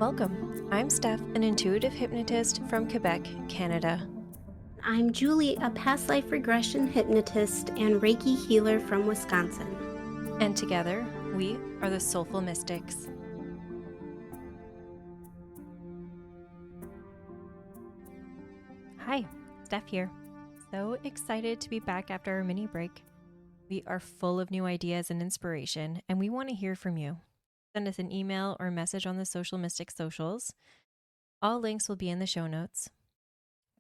Welcome. I'm Steph, an intuitive hypnotist from Quebec, Canada. I'm Julie, a past life regression hypnotist and Reiki healer from Wisconsin. And together, we are the Soulful Mystics. Hi, Steph here. So excited to be back after our mini break. We are full of new ideas and inspiration, and we want to hear from you. Send us an email or message on the Social Mystics socials. All links will be in the show notes.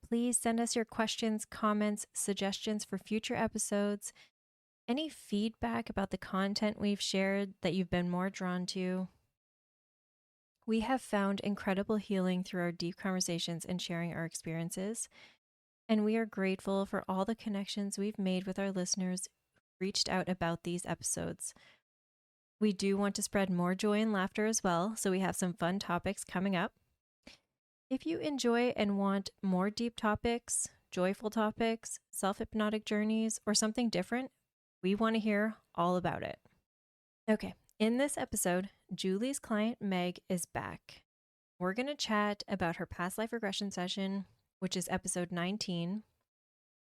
Please send us your questions, comments, suggestions for future episodes, any feedback about the content we've shared that you've been more drawn to. We have found incredible healing through our deep conversations and sharing our experiences, and we are grateful for all the connections we've made with our listeners who reached out about these episodes. We do want to spread more joy and laughter as well, so we have some fun topics coming up. If you enjoy and want more deep topics, joyful topics, self-hypnotic journeys, or something different, we want to hear all about it. Okay, in this episode, Julie's client Meg is back. We're going to chat about her past life regression session, which is episode 19,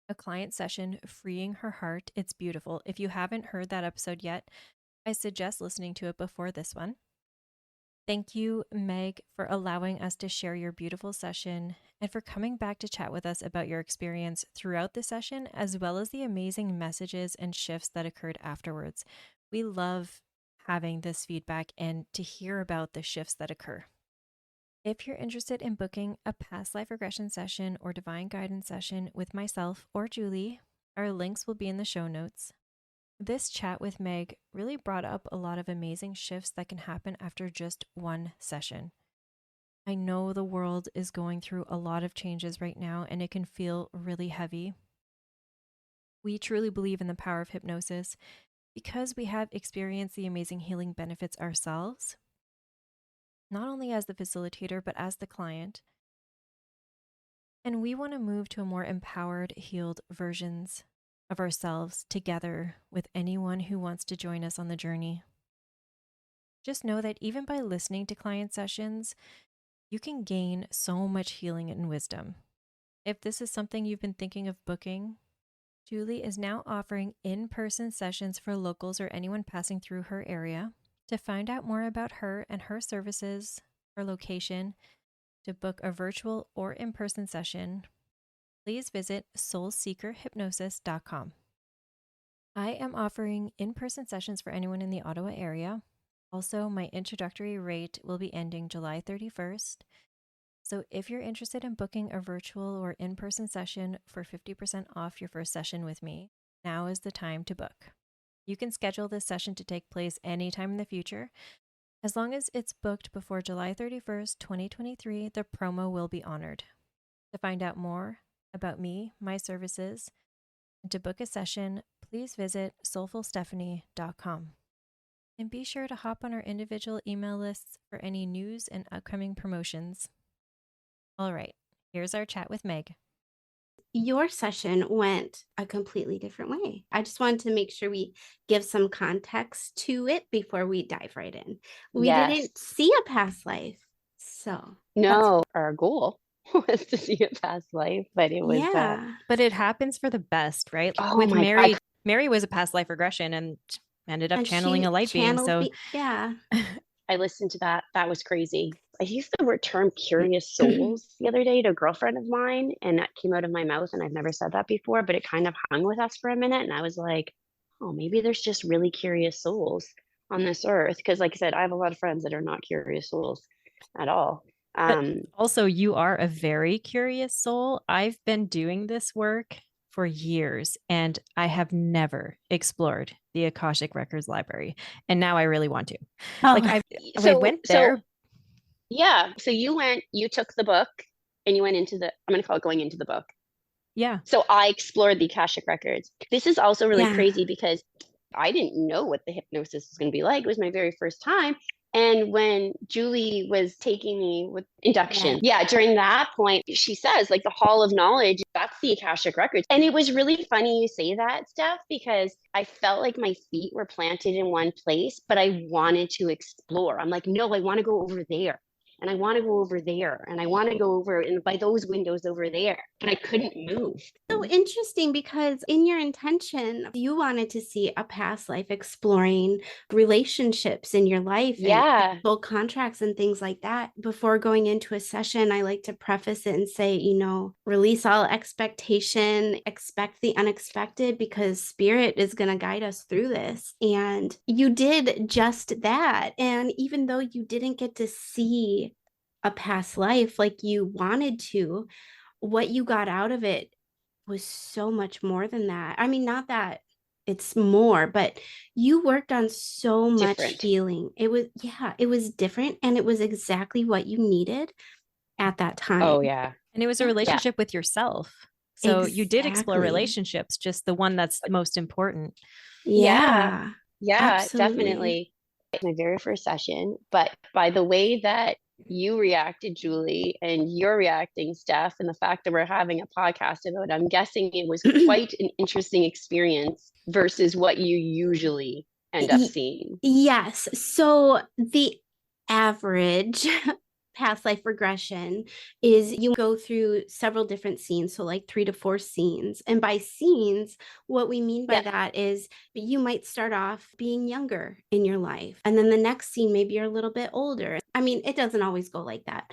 a client session, Freeing Her Heart. It's beautiful. If you haven't heard that episode yet, I suggest listening to it before this one. Thank you, Meg, for allowing us to share your beautiful session and for coming back to chat with us about your experience throughout the session, as well as the amazing messages and shifts that occurred afterwards. We love having this feedback and to hear about the shifts that occur. If you're interested in booking a past life regression session or divine guidance session with myself or Julie, our links will be in the show notes. This chat with Meg really brought up a lot of amazing shifts that can happen after just one session. I know the world is going through a lot of changes right now, and it can feel really heavy. We truly believe in the power of hypnosis because we have experienced the amazing healing benefits ourselves, not only as the facilitator, but as the client. And we want to move to a more empowered, healed versions of ourselves together with anyone who wants to join us on the journey. Just know that even by listening to client sessions, you can gain so much healing and wisdom. If this is something you've been thinking of booking, Julie is now offering in-person sessions for locals or anyone passing through her area. To find out more about her and her services, her location, to book a virtual or in-person session, please visit soulseekerhypnosis.com. I am offering in-person sessions for anyone in the Ottawa area. Also, my introductory rate will be ending July 31st. So if you're interested in booking a virtual or in-person session for 50% off your first session with me, now is the time to book. You can schedule this session to take place anytime in the future. As long as it's booked before July 31st, 2023, the promo will be honored. To find out more about me, my services, and to book a session, please visit soulfulstephanie.com. And be sure to hop on our individual email lists for any news and upcoming promotions. All right, here's our chat with Meg. Your session went a completely different way. I just wanted to make sure we give some context to it before we dive right in. We didn't see a past life. So no, our goal was to see a past life, but it was but it happens for the best, right? Oh with my Mary, God. Mary was a past life regression and ended up channeling a light being. So I listened to that. That was crazy. I used the term curious souls the other day to a girlfriend of mine, and that came out of my mouth, and I've never said that before, but it kind of hung with us for a minute. And I was like, oh, maybe there's just really curious souls on this earth. Because like I said, I have a lot of friends that are not curious souls at all. Also, you are a very curious soul. I've been doing this work for years, and I have never explored the Akashic Records library. And now I really want to. I went there. So you took the book and you went into I'm going to call it going into the book. Yeah. So I explored the Akashic Records. This is also really crazy because I didn't know what the hypnosis was going to be like. It was my very first time. And when Julie was taking me with induction, during that point, she says, like, the Hall of Knowledge, that's the Akashic Records. And it was really funny you say that, Steph, because I felt like my feet were planted in one place, but I wanted to explore. I'm like, no, I want to go over there. and I want to go over there, and I want to go over and by those windows over there, but I couldn't move. So interesting, because in your intention, you wanted to see a past life exploring relationships in your life and Yeah. soul contracts and things like that. Before going into a session, I like to preface it and say, release all expectation, expect the unexpected, because spirit is going to guide us through this. And you did just that. And even though you didn't get to see a past life like you wanted to, what you got out of it was so much more than that. I mean, not that it's more, but you worked on so much Different. healing. It was different, and it was exactly what you needed at that time. Oh, yeah. And it was a relationship with yourself. So you did explore Exactly. relationships, just the one that's most important. Yeah. Yeah, Absolutely. definitely. My very first session, but by the way that you reacted, Julie, and you're reacting, Steph, and the fact that we're having a podcast about it, I'm guessing it was quite an interesting experience versus what you usually end up seeing. Yes. So the average past life regression is you go through several different scenes, so like 3 to 4 scenes. And by scenes, what we mean by that is you might start off being younger in your life, and then the next scene maybe you're a little bit older. I mean, it doesn't always go like that,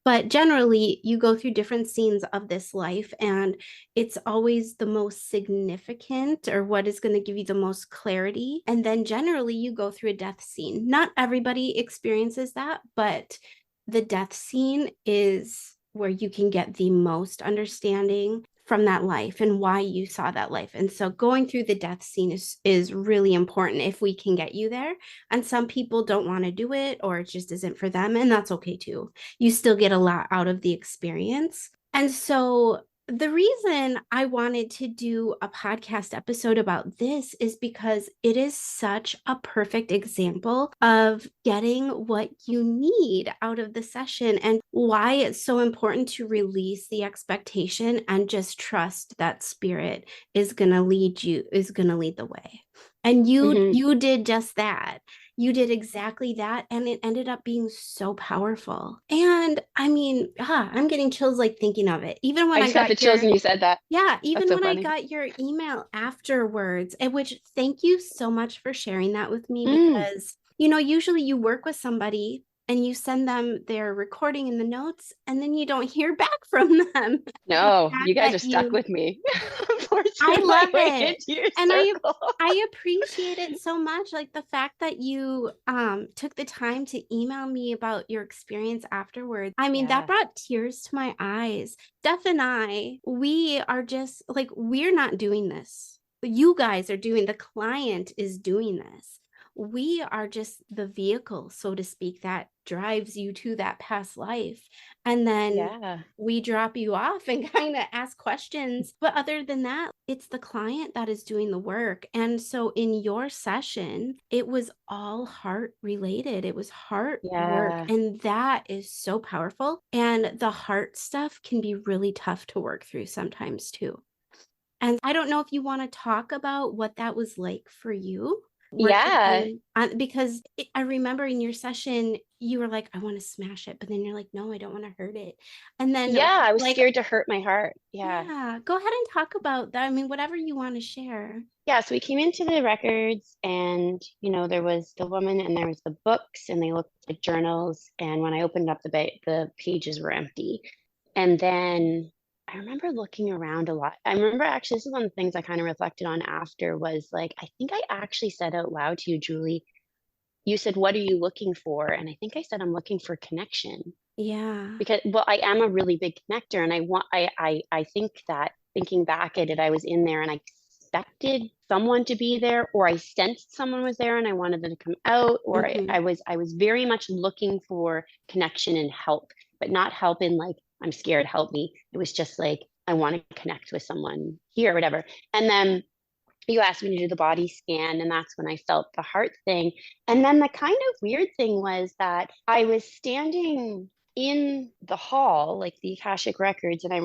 but generally you go through different scenes of this life, and it's always the most significant, or what is going to give you the most clarity. And then generally you go through a death scene. Not everybody experiences that, but the death scene is where you can get the most understanding from that life and why you saw that life. And so going through the death scene is really important if we can get you there. And some people don't want to do it, or it just isn't for them, and that's okay too. You still get a lot out of the experience. And so the reason I wanted to do a podcast episode about this is because it is such a perfect example of getting what you need out of the session, and why it's so important to release the expectation and just trust that spirit is going to lead the way. And you did just that. You did exactly that, and it ended up being so powerful. And I mean, I'm getting chills like thinking of it. Even when I I just got got the chills when you said that. even That's so when I funny. got your email afterwards, which thank you so much for sharing that with me, because usually you work with somebody and you send them their recording in the notes, and then you don't hear back from them. No, The you fact guys are that stuck with me. I Forcing my love way it. into your And circle. I appreciate it so much. Like the fact that you took the time to email me about your experience afterwards. I mean, that brought tears to my eyes. Steph and I, we are just like, we're not doing this. You guys are doing, the client is doing this. We are just the vehicle, so to speak, that drives you to that past life. And then we drop you off and kind of ask questions. But other than that, it's the client that is doing the work. And so in your session, it was all heart related. It was heart work. And that is so powerful. And the heart stuff can be really tough to work through sometimes too. And I don't know if you want to talk about what that was like for you. Because I remember in your session, you were like, I want to smash it. But then you're like, no, I don't want to hurt it. And then I was scared to hurt my heart. Go ahead and talk about that. I mean, whatever you want to share. So we came into the records, and there was the woman and there was the books, and they looked like journals. And when I opened up the pages were empty. And then I remember looking around a lot. I remember actually, this is one of the things I kind of reflected on after, was like, I think I actually said out loud to you, Julie, you said, what are you looking for? And I think I said, I'm looking for connection. Yeah. Because, well, I am a really big connector, and I think that thinking back at it, I was in there and I expected someone to be there, or I sensed someone was there and I wanted them to come out, or I was very much looking for connection and help, but not help in like, I'm scared, help me. It was just like, I want to connect with someone here or whatever. And then you asked me to do the body scan, and that's when I felt the heart thing. And then the kind of weird thing was that I was standing in the hall, like the Akashic records, and I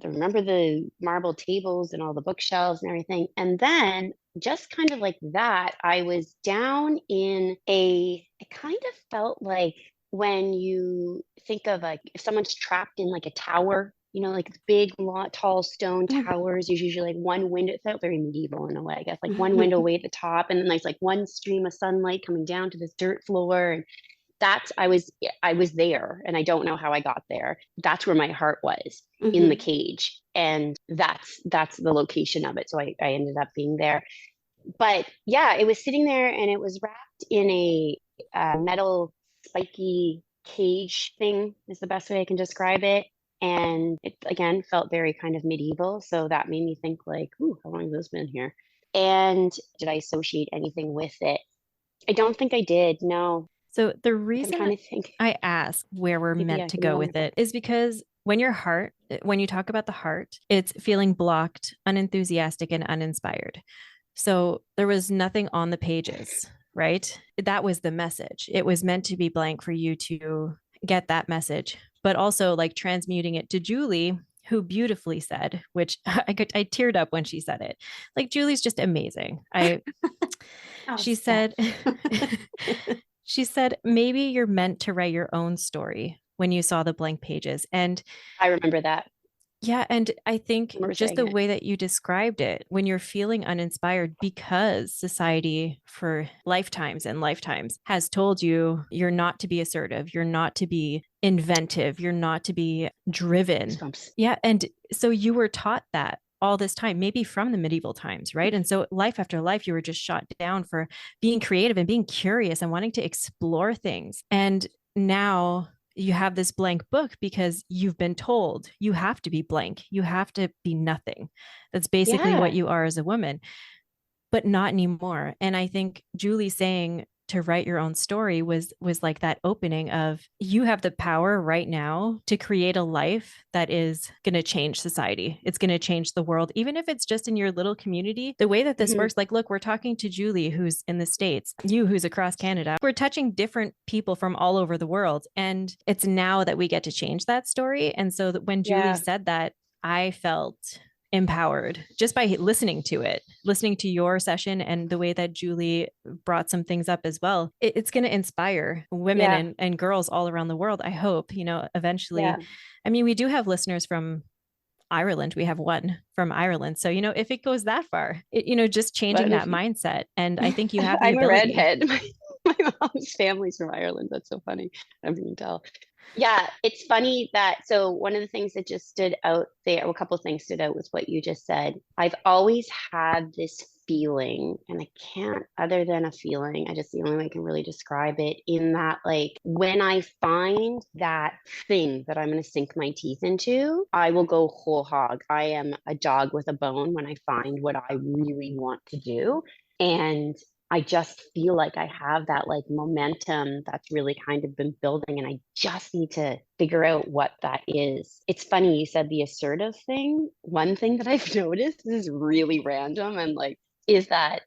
remember the marble tables and all the bookshelves and everything. And then just kind of like that, I was down in it kind of felt like when you think of like if someone's trapped in like a tower, you know, like big, long, tall stone towers, there's usually like one window. It felt very medieval in a way, I guess, like one window way at the top, and then there's like one stream of sunlight coming down to this dirt floor. And that's I was there, and I don't know how I got there. That's where my heart was, in the cage, and that's the location of it. So I ended up being there. But yeah, it was sitting there, and it was wrapped in a metal spiky cage thing, is the best way I can describe it. And it again felt very kind of medieval. So that made me think like, ooh, how long has this been here? And did I associate anything with it? I don't think I did. No. So the I'm reason trying to think. I ask where we're Maybe, meant yeah, to give me go one with more. it is because when you talk about the heart, it's feeling blocked, unenthusiastic, and uninspired. So there was nothing on the pages, right? That was the message. It was meant to be blank for you to get that message, but also like transmuting it to Julie, who beautifully said, which I teared up when she said it. Like Julie's just amazing. Oh, She Steph. said, she said, maybe you're meant to write your own story when you saw the blank pages. And I remember that. yeah, and I think I remember just saying the it. way that you described it, when you're feeling uninspired because society for lifetimes and lifetimes has told you you're not to be assertive, you're not to be inventive, you're not to be driven. Goosebumps. Yeah, and so you were taught that all this time, maybe from the medieval times, right? And so life after life, you were just shot down for being creative and being curious and wanting to explore things. And now you have this blank book because you've been told you have to be blank. You have to be nothing. That's basically what Yeah. you are as a woman, but not anymore. And I think Julie saying to write your own story was like that opening of you have the power right now to create a life that is going to change society. It's going to change the world, even if it's just in your little community. The way that this works, like, look, we're talking to Julie, who's in the States, you who's across Canada. We're touching different people from all over the world. And it's now that we get to change that story. And so that when Julie Yeah. said that, I felt empowered just by listening to it, listening to your session and the way that Julie brought some things up as well. It's going to inspire women Yeah. and girls all around the world. I hope, eventually. Yeah. I mean, we do have listeners from Ireland. We have one from Ireland. So, if it goes that far, just changing But that if mindset. And I think you have the I'm a ability. redhead. My mom's family's from Ireland. That's so funny. I can tell. Yeah, it's funny that so one of the things that just stood out there, well, a couple of things stood out with what you just said. I've always had this feeling, and I can't, other than a feeling, I just the only way I can really describe it, in that like when I find that thing that I'm going to sink my teeth into, I will go whole hog. I am a dog with a bone when I find what I really want to do. And I just feel like I have that like momentum that's really kind of been building, and I just need to figure out what that is. It's funny you said the assertive thing. One thing that I've noticed, this is really random, and like is that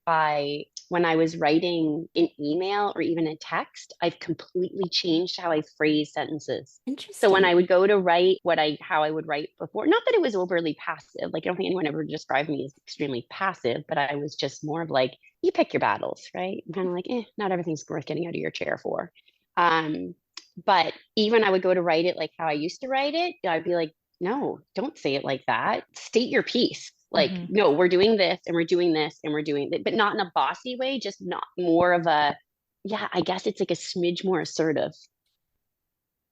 when I was writing an email or even a text, I've completely changed how I phrase sentences. So when Interesting. I would go to write how I would write before, not that it was overly passive, like I don't think anyone ever described me as extremely passive, but I was just more of like, you pick your battles, right? I'm kind of like, not everything's worth getting out of your chair for. But even I would go to write it like how I used to write it, I'd be like, no, don't say it like that. State your piece. Like, no, we're doing this and we're doing this and we're doing it, but not in a bossy way, just not more of a, yeah, I guess it's like a smidge more assertive.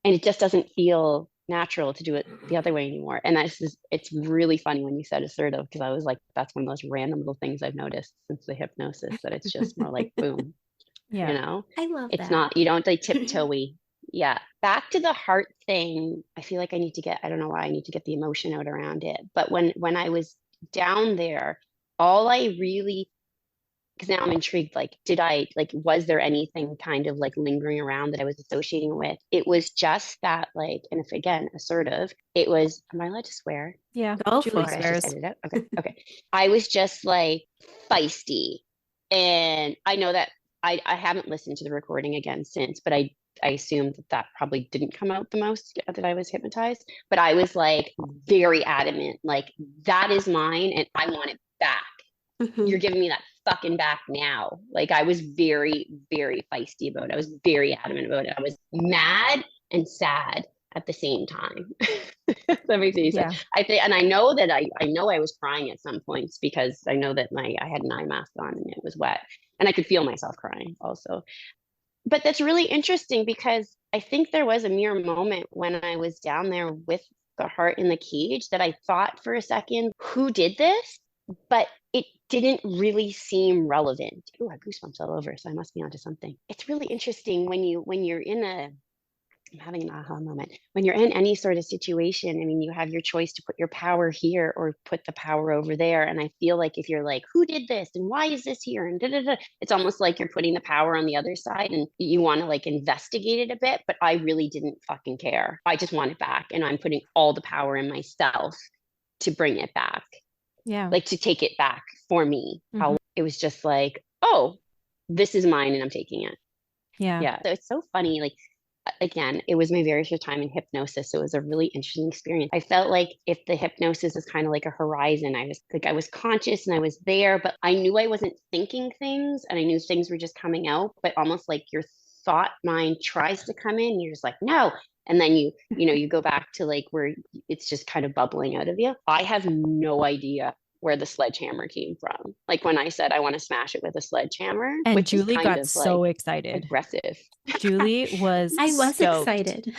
And it just doesn't feel natural to do it the other way anymore. And it's really funny when you said assertive, because I was like, that's one of those random little things I've noticed since the hypnosis, that it's just more like boom, Yeah. I love it's that. not, you don't like tiptoey. Yeah. Back to the heart thing. I feel like I don't know why I need to get the emotion out around it. But when I was down there, all I really, because now I'm intrigued, like, was there anything kind of like lingering around that I was associating with? It was just that, like, and if again, assertive, it was, am I allowed to swear? Yeah. Go Julie for it. Just swears. edit it. Okay. Okay. I was just like feisty. And I know that I haven't listened to the recording again since, but I assume that probably didn't come out the most that I was hypnotized. But I was like very adamant, like, that is mine and I want it back. You're giving me that fucking back now. Like I was very, very feisty about it. I was very adamant about it. I was mad and sad at the same time. That makes any sense. Yeah. I think, and I know that I know I was crying at some points because I know that I had an eye mask on and it was wet, and I could feel myself crying also. But that's really interesting because I think there was a mere moment when I was down there with the heart in the cage that I thought for a second, who did this? But it didn't really seem relevant. Oh, I have goosebumps all over, so I must be onto something. It's really interesting when you're in a, I'm having an aha moment. When you're in any sort of situation, I mean, you have your choice to put your power here or put the power over there. And I feel like if you're like, who did this? And why is this here? And da, da, da, it's almost like you're putting the power on the other side and you want to like investigate it a bit. But I really didn't fucking care. I just want it back. And I'm putting all the power in myself to bring it back. Yeah. Like to take it back for me. How it was just like, oh, this is mine and I'm taking it. Yeah. Yeah. So it's so funny. Like, again, it was my very first time in hypnosis. So it was a really interesting experience. I felt like if the hypnosis is kind of like a horizon, I was conscious and I was there, but I knew I wasn't thinking things and I knew things were just coming out, but almost like your thought mind tries to come in. You're just like, no. And then you go back to like where it's just kind of bubbling out of you. I have no idea where the sledgehammer came from. Like when I said I want to smash it with a sledgehammer, And which Julie is kind got of so like excited. aggressive. Julie was I was stoked. excited.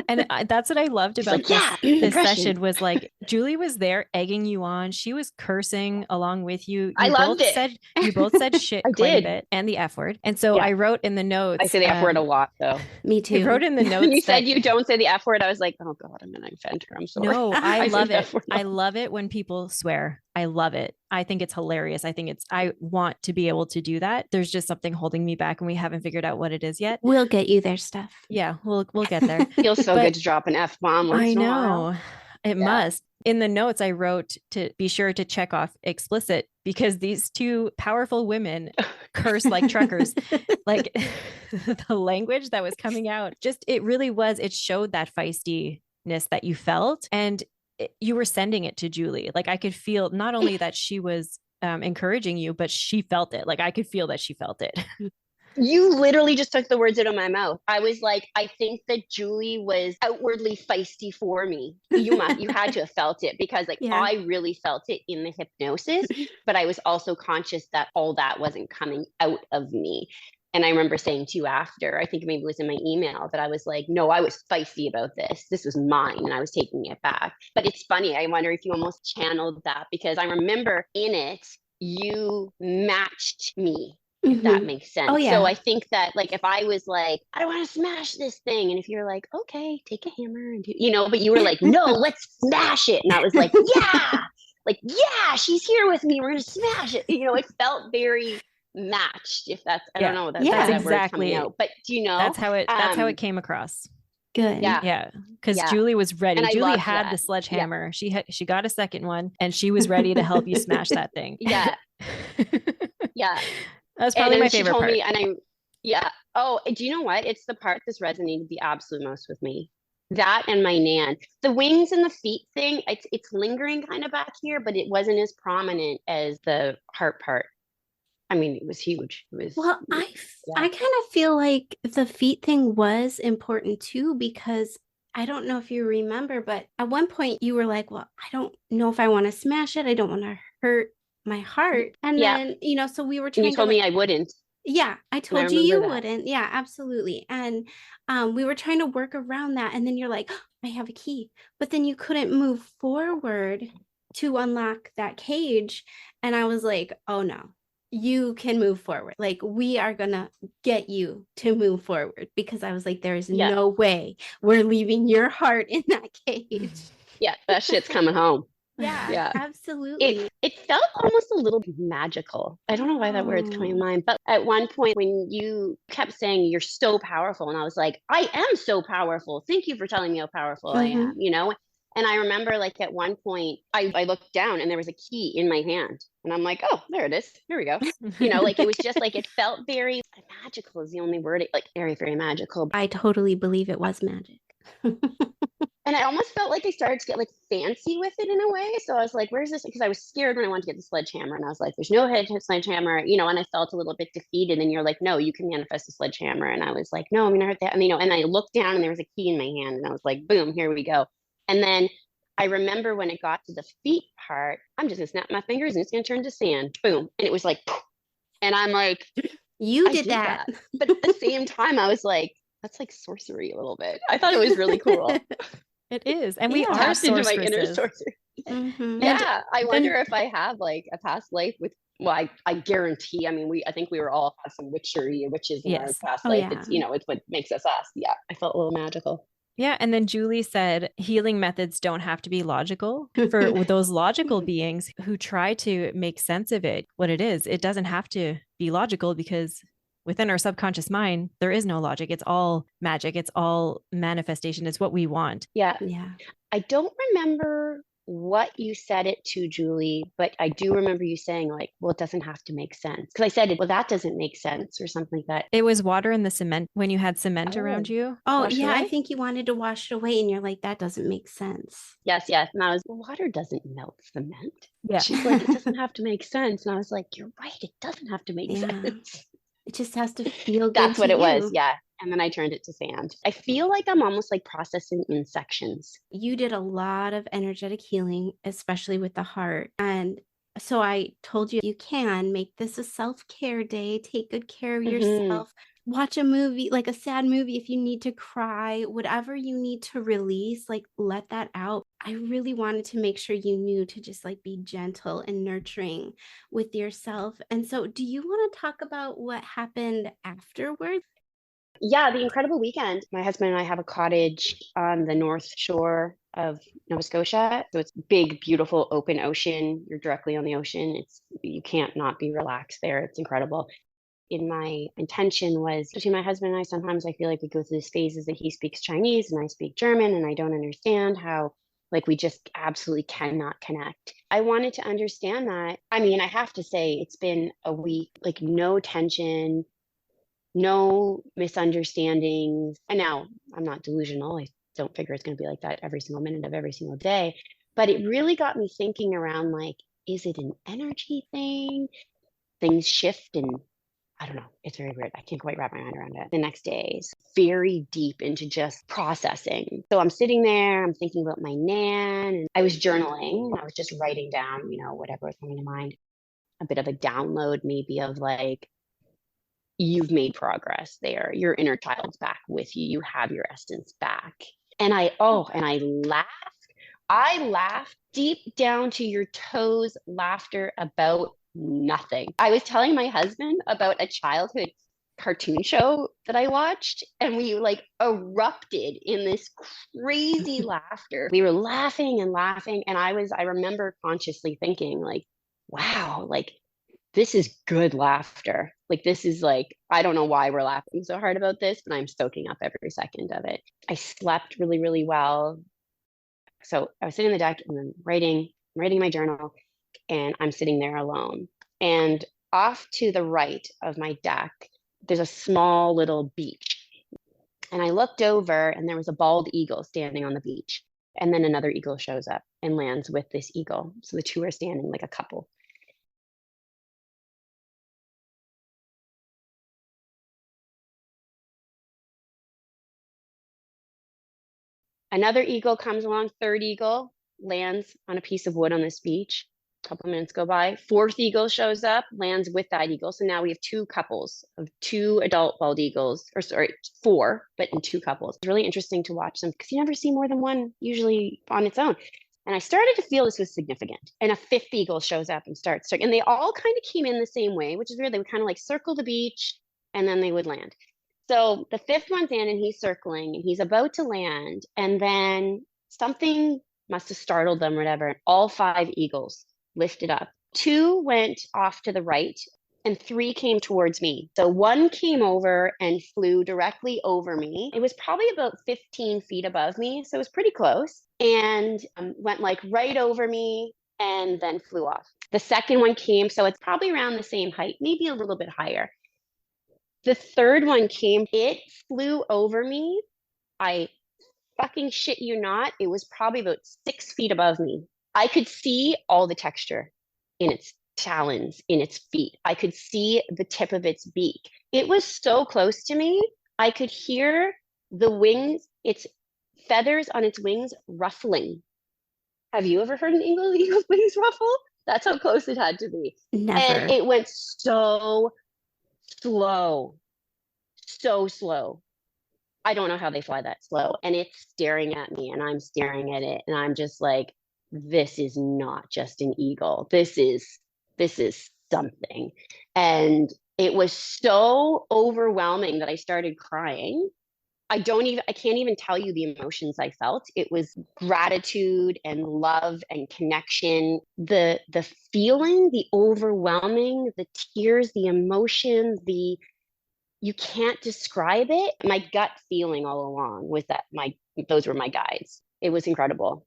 And that's what I loved She's about like, this session was like Julie was there egging you on. She was cursing along with you. I loved it. You both said shit I quite a did. bit and the F word. And so Yeah. I wrote in the notes. I say the F word a lot though. Me too. I wrote in the notes. When you said you don't say the F word, I was like, oh God, I'm going to offend her. I'm sorry. No, I say love the it. F word a lot. I love it when people swear. I love it. I think it's hilarious. I want to be able to do that. There's just something holding me back and we haven't figured out what it is yet. We'll get you there, Steph. Yeah, we'll get there. Feels so But good to drop an F bomb once I in a while. know. It must. In the notes, I wrote to be sure to check off explicit because these two powerful women curse like truckers. Like the language that was coming out, it showed that feistiness that you felt. And you were sending it to Julie. Like I could feel not only that she was encouraging you, but she felt it. Like I could feel that she felt it. You literally just took the words out of my mouth. I was like, I think that Julie was outwardly feisty for me. You had to have felt it because I really felt it in the hypnosis, but I was also conscious that all that wasn't coming out of me. And I remember saying to you after, I think maybe it was in my email, that I was like, no, I was feisty about this. This was mine and I was taking it back. But it's funny. I wonder if you almost channeled that because I remember in it, you matched me. If that makes sense. Oh, yeah. So I think that like if I was like, I want to smash this thing, and if you're like, okay, take a hammer and but you were like, no, let's smash it. And I was like, yeah, she's here with me. We're gonna smash it. It felt very matched. If that's I don't know, that's exactly out. But that's how it came across. Good. Yeah. Because Julie was ready. Julie had that. the sledgehammer. She got a second one and she was ready to help you smash that thing. Yeah. That's probably my favorite part. Oh, do you know what? It's the part that's resonated the absolute most with me. That and my Nan. The wings and the feet thing, it's lingering kind of back here, but it wasn't as prominent as the heart part. I mean, it was huge. I kind of feel like the feet thing was important too, because I don't know if you remember, but at one point you were like, well, I don't know if I want to smash it. I don't want to hurt my heart. And then, so we were trying you told me I wouldn't. Yeah, I told you wouldn't. Yeah, absolutely. And we were trying to work around that. And then you're like, oh, I have a key. But then you couldn't move forward to unlock that cage. And I was like, oh no, you can move forward. Like we are going to get you to move forward, because I was like, there is no way we're leaving your heart in that cage. Yeah, that shit's coming home. Yeah, absolutely. It felt almost a little magical. I don't know why that word's coming to mind, but at one point when you kept saying you're so powerful, and I was like, I am so powerful. Thank you for telling me how powerful I am, And I remember like at one point I looked down and there was a key in my hand and I'm like, oh, there it is. Here we go. Like it was just like, it felt very magical is the only word. Like very, very magical. I totally believe it was magic. And I almost felt like I started to get like fancy with it in a way. So I was like, where's this? Because I was scared when I wanted to get the sledgehammer. And I was like, there's no head sledgehammer, and I felt a little bit defeated. And you're like, no, you can manifest a sledgehammer. And I was like, no, I'm going to hurt that. And I looked down and there was a key in my hand. And I was like, boom, here we go. And then I remember when it got to the feet part, I'm just going to snap my fingers and it's going to turn to sand. Boom. And it was like, and I'm like, you I did that. But at the same time, I was like, that's like sorcery a little bit. I thought it was really cool. It is. And we are tapped into my inner sorceresses. sorcerer. Mm-hmm. Yeah. I wonder if I have like a past life with, well, I guarantee, I think we were all have some witchery or witches in our Yes. past Oh, life. yeah. It's what makes us us. Yeah. I felt a little magical. Yeah. And then Julie said healing methods don't have to be logical. For those logical beings who try to make sense of it, what it is, it doesn't have to be logical because within our subconscious mind, there is no logic. It's all magic. It's all manifestation. It's what we want. Yeah. Yeah. I don't remember what you said it to, Julie, but I do remember you saying like, well, it doesn't have to make sense. Because I said, well, that doesn't make sense or something like that. It was water in the cement when you had cement around you. Oh, Wash it yeah. I away? think you wanted to wash it away and you're like, that doesn't make sense. Yes. And I was, well, water doesn't melt cement. Yeah. She's like, it doesn't have to make sense. And I was like, you're right. It doesn't have to make Yeah. sense. It just has to feel good. That's what to it was. you. Yeah. And then I turned it to sand. I feel like I'm almost like processing in sections. You did a lot of energetic healing, especially with the heart. And so I told you can make this a self-care day, take good care of yourself, watch a movie, like a sad movie if you need to cry, whatever you need to release, like let that out. I really wanted to make sure you knew to just like be gentle and nurturing with yourself. And so do you want to talk about what happened afterwards? Yeah, the incredible weekend. My husband and I have a cottage on the north shore of Nova Scotia. So it's big, beautiful, open ocean. You're directly on the ocean. You can't not be relaxed there. It's incredible. In my intention was between my husband and I, sometimes I feel like we go through these phases that he speaks Chinese and I speak German, and I don't understand how like we just absolutely cannot connect. I wanted to understand that. I have to say it's been a week, like no tension, no misunderstandings. And now I'm not delusional. I don't figure it's going to be like that every single minute of every single day. But it really got me thinking around like, is it an energy thing? Things shift and I don't know. It's very weird. I can't quite wrap my mind around it. The next day is very deep into just processing. So I'm sitting there, I'm thinking about my nan, and I was journaling. I was just writing down, whatever was coming to mind. A bit of a download, maybe, of like, you've made progress there. Your inner child's back with you. You have your essence back. And I laughed. I laughed deep down to your toes, laughter about nothing. I was telling my husband about a childhood cartoon show that I watched, and we like erupted in this crazy laughter. We were laughing and laughing. And I remember consciously thinking, like, wow, like this is good laughter. Like, this is like, I don't know why we're laughing so hard about this, but I'm soaking up every second of it. I slept really, really well. So I was sitting on the deck and then writing my journal, and I'm sitting there alone. And off to the right of my deck, there's a small little beach. And I looked over and there was a bald eagle standing on the beach. And then another eagle shows up and lands with this eagle. So the two are standing like a couple. Another eagle comes along, third eagle lands on a piece of wood on this beach. A couple of minutes go by. Fourth eagle shows up, lands with that eagle. So now we have two couples of two adult bald eagles, or sorry, four, but in two couples. It's really interesting to watch them because you never see more than one usually on its own. And I started to feel this was significant. And a fifth eagle shows up and starts, and they all kind of came in the same way, which is weird. They would kind of like circle the beach and then they would land. So the fifth one's in and he's circling and he's about to land. And then something must have startled them or whatever. And all five eagles lifted up. Two went off to the right and three came towards me. So one came over and flew directly over me. It was probably about 15 feet above me. So it was pretty close, and went like right over me and then flew off. The second one came. So it's probably around the same height, maybe a little bit higher. The third one came, it flew over me. I fucking shit you not, it was probably about 6 feet above me. I could see all the texture in its talons, in its feet. I could see the tip of its beak. It was so close to me. I could hear the wings, its feathers on its wings ruffling. Have you ever heard an eagle's wings ruffle? That's how close it had to be. And Never. it went so slow, so slow. I don't know how they fly that slow. And it's staring at me and I'm staring at it. And I'm just like, this is not just an eagle. This is something. And it was so overwhelming that I started crying. I can't even tell you the emotions I felt. It was gratitude and love and connection. The feeling, the overwhelming, the tears, the emotion, you can't describe it. My gut feeling all along was that those were my guides. It was incredible.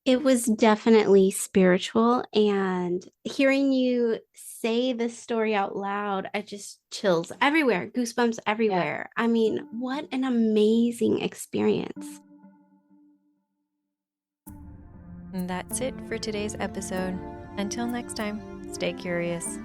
It was definitely spiritual. And hearing you say this story out loud, I just chills everywhere, goosebumps Yeah. everywhere. I mean, what an amazing experience. And that's it for today's episode. Until next time, stay curious.